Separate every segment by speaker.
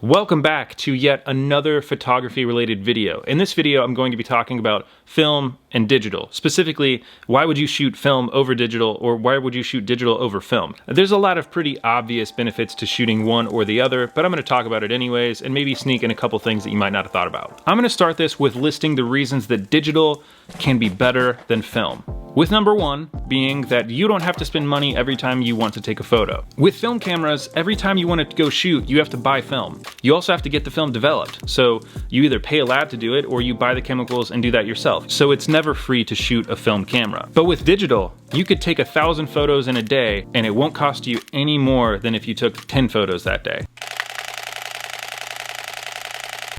Speaker 1: Welcome back to yet another photography related video. In this video, I'm going to be talking about film and digital. Specifically, why would you shoot film over digital, or why would you shoot digital over film? There's a lot of pretty obvious benefits to shooting one or the other, but I'm going to talk about it anyways and maybe sneak in a couple things that you might not have thought about. I'm going to start this with listing the reasons that digital can be better than film. With number one being that you don't have to spend money every time you want to take a photo. With film cameras, every time you want to go shoot, you have to buy film. You also have to get the film developed. So you either pay a lab to do it or you buy the chemicals and do that yourself. So it's never free to shoot a film camera. But with digital, you could take 1,000 photos in a day and it won't cost you any more than if you took 10 photos that day.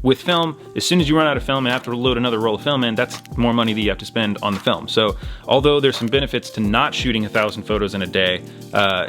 Speaker 1: With film, as soon as you run out of film and have to load another roll of film in, that's more money that you have to spend on the film. So although there's some benefits to not shooting 1,000 photos in a day,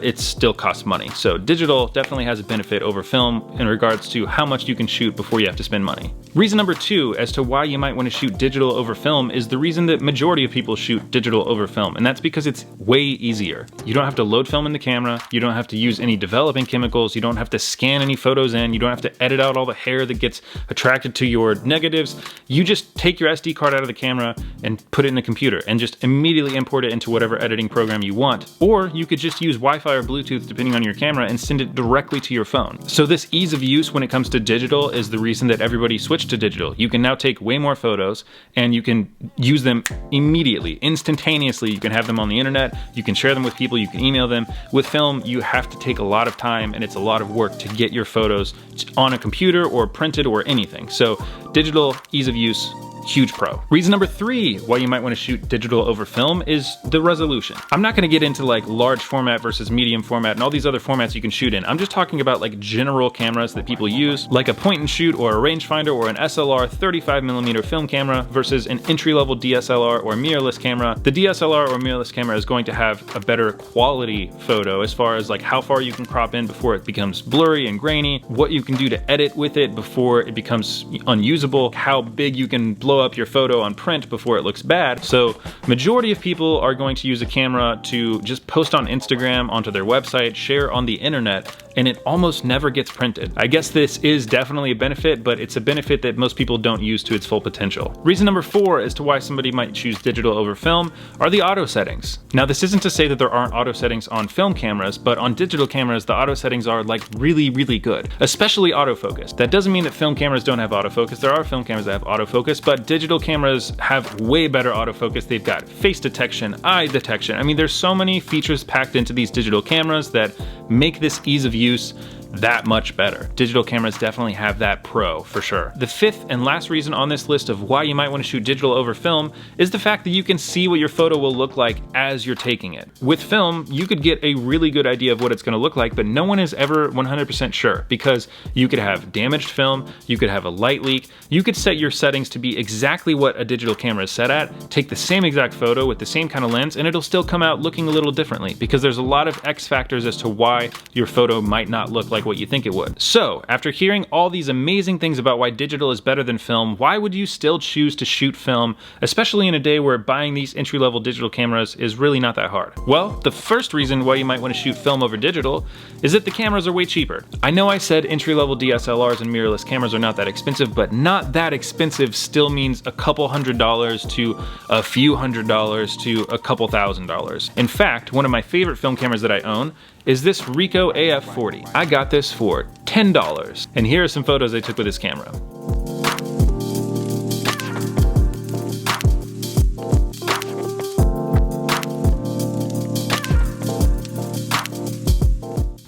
Speaker 1: it still costs money. So digital definitely has a benefit over film in regards to how much you can shoot before you have to spend money. Reason number two as to why you might want to shoot digital over film is the reason that majority of people shoot digital over film, and that's because it's way easier. You don't have to load film in the camera, you don't have to use any developing chemicals, you don't have to scan any photos in, you don't have to edit out all the hair that gets attracted to your negatives. You just take your SD card out of the camera and put it in the computer and just immediately import it into whatever editing program you want. Or you could just use Wi-Fi or Bluetooth depending on your camera and send it directly to your phone. So this ease of use when it comes to digital is the reason that everybody switched to digital. You can now take way more photos and you can use them immediately, instantaneously. You can have them on the internet, you can share them with people, you can email them. With film, you have to take a lot of time and it's a lot of work to get your photos on a computer or printed or anything. So digital ease of use, huge pro. Reason number three why you might want to shoot digital over film is the resolution. I'm not going to get into like large format versus medium format and all these other formats you can shoot in. I'm just talking about like general cameras that people use, like a point and shoot or a rangefinder or an SLR 35mm film camera versus an entry-level DSLR or mirrorless camera. The DSLR or mirrorless camera is going to have a better quality photo as far as like how far you can crop in before it becomes blurry and grainy, what you can do to edit with it before it becomes unusable, how big you can blow up your photo on print before it looks bad. So majority of people are going to use a camera to just post on Instagram, onto their website, share on the internet, and it almost never gets printed. I guess this is definitely a benefit, but it's a benefit that most people don't use to its full potential. Reason number four as to why somebody might choose digital over film are the auto settings. Now this isn't to say that there aren't auto settings on film cameras, but on digital cameras the auto settings are like really good, especially autofocus. That doesn't mean that film cameras don't have autofocus. There are film cameras that have autofocus, but digital cameras have way better autofocus. They've got face detection, eye detection. I mean, there's so many features packed into these digital cameras that make this ease of use that much better. Digital cameras definitely have that pro for sure. The fifth and last reason on this list of why you might want to shoot digital over film is the fact that you can see what your photo will look like as you're taking it. With film, you could get a really good idea of what it's going to look like, but no one is ever 100% sure because you could have damaged film, you could have a light leak, you could set your settings to be exactly what a digital camera is set at, take the same exact photo with the same kind of lens, and it'll still come out looking a little differently because there's a lot of X factors as to why your photo might not look like what you think it would. So, after hearing all these amazing things about why digital is better than film, why would you still choose to shoot film, especially in a day where buying these entry-level digital cameras is really not that hard? Well, the first reason why you might want to shoot film over digital is that the cameras are way cheaper. I know I said entry-level DSLRs and mirrorless cameras are not that expensive, but not that expensive still means a couple $100s to a few $100s to a couple $1,000s. In fact, one of my favorite film cameras that I own is this Ricoh AF40. I got this for $10. And here are some photos I took with this camera.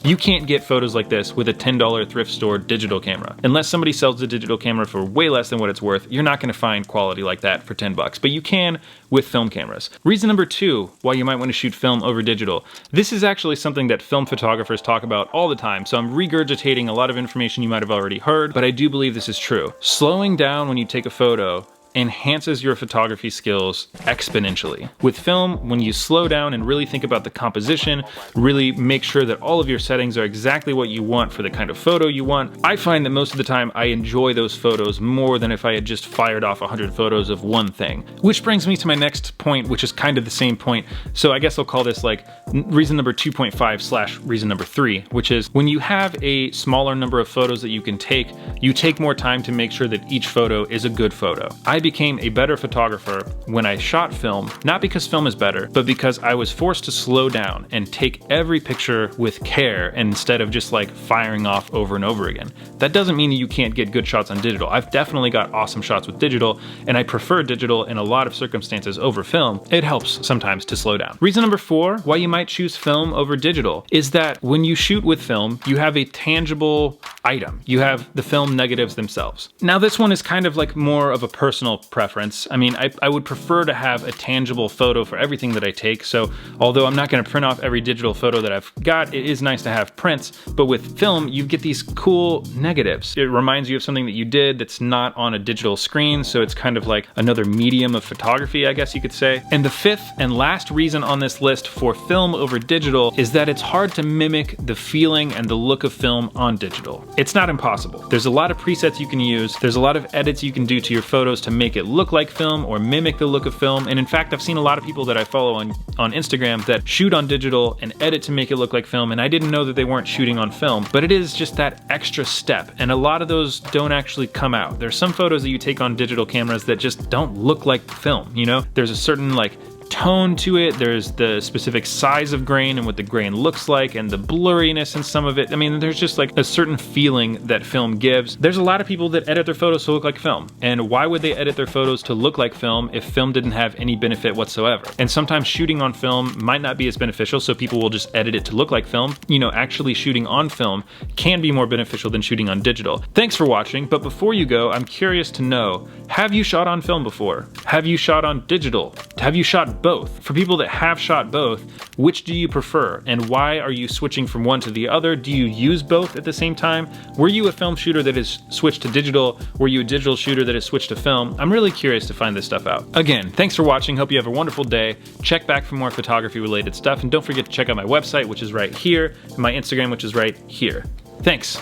Speaker 1: You can't get photos like this with a $10 thrift store digital camera. Unless somebody sells the digital camera for way less than what it's worth, you're not gonna find quality like that for 10 bucks, but you can with film cameras. Reason number two why you might want to shoot film over digital. This is actually something that film photographers talk about all the time, so I'm regurgitating a lot of information you might have already heard, but I do believe this is true. Slowing down when you take a photo enhances your photography skills exponentially. With film, when you slow down and really think about the composition, really make sure that all of your settings are exactly what you want for the kind of photo you want, I find that most of the time I enjoy those photos more than if I had just fired off 100 photos of one thing. Which brings me to my next point, which is kind of the same point. So I guess I'll call this like reason number 2.5 / reason number 3, which is when you have a smaller number of photos that you can take, you take more time to make sure that each photo is a good photo. I became a better photographer when I shot film, not because film is better, but because I was forced to slow down and take every picture with care instead of just like firing off over and over again. That doesn't mean you can't get good shots on digital. I've definitely got awesome shots with digital, and I prefer digital in a lot of circumstances over film. It helps sometimes to slow down. Reason number 4, why you might choose film over digital, is that when you shoot with film, you have a tangible item. You have the film negatives themselves. Now this one is kind of like more of a personal preference. I mean, I would prefer to have a tangible photo for everything that I take, so although I'm not going to print off every digital photo that I've got, it is nice to have prints, but with film, you get these cool negatives. It reminds you of something that you did that's not on a digital screen, so it's kind of like another medium of photography, I guess you could say. And the 5th and last reason on this list for film over digital is that it's hard to mimic the feeling and the look of film on digital. It's not impossible. There's a lot of presets you can use, there's a lot of edits you can do to your photos to make it look like film or mimic the look of film, and in fact I've seen a lot of people that I follow on Instagram that shoot on digital and edit to make it look like film, and I didn't know that they weren't shooting on film, but it is just that extra step, and a lot of those don't actually come out. There's some photos that you take on digital cameras that just don't look like film, you know? There's a certain like tone to it, there's the specific size of grain and what the grain looks like and the blurriness in some of it. I mean, there's just like a certain feeling that film gives. There's a lot of people that edit their photos to look like film, and why would they edit their photos to look like film if film didn't have any benefit whatsoever? And sometimes shooting on film might not be as beneficial, so people will just edit it to look like film. You know, actually shooting on film can be more beneficial than shooting on digital. Thanks for watching, but before you go, I'm curious to know, have you shot on film before? Have you shot on digital? Have you shot both? For people that have shot both, which do you prefer, and why are you switching from one to the other? Do you use both at the same time? Were you a film shooter that has switched to digital? Were you a digital shooter that has switched to film? I'm really curious to find this stuff out. Again, thanks for watching. Hope you have a wonderful day. Check back for more photography related stuff, and don't forget to check out my website, which is right here, and my Instagram, which is right here. Thanks.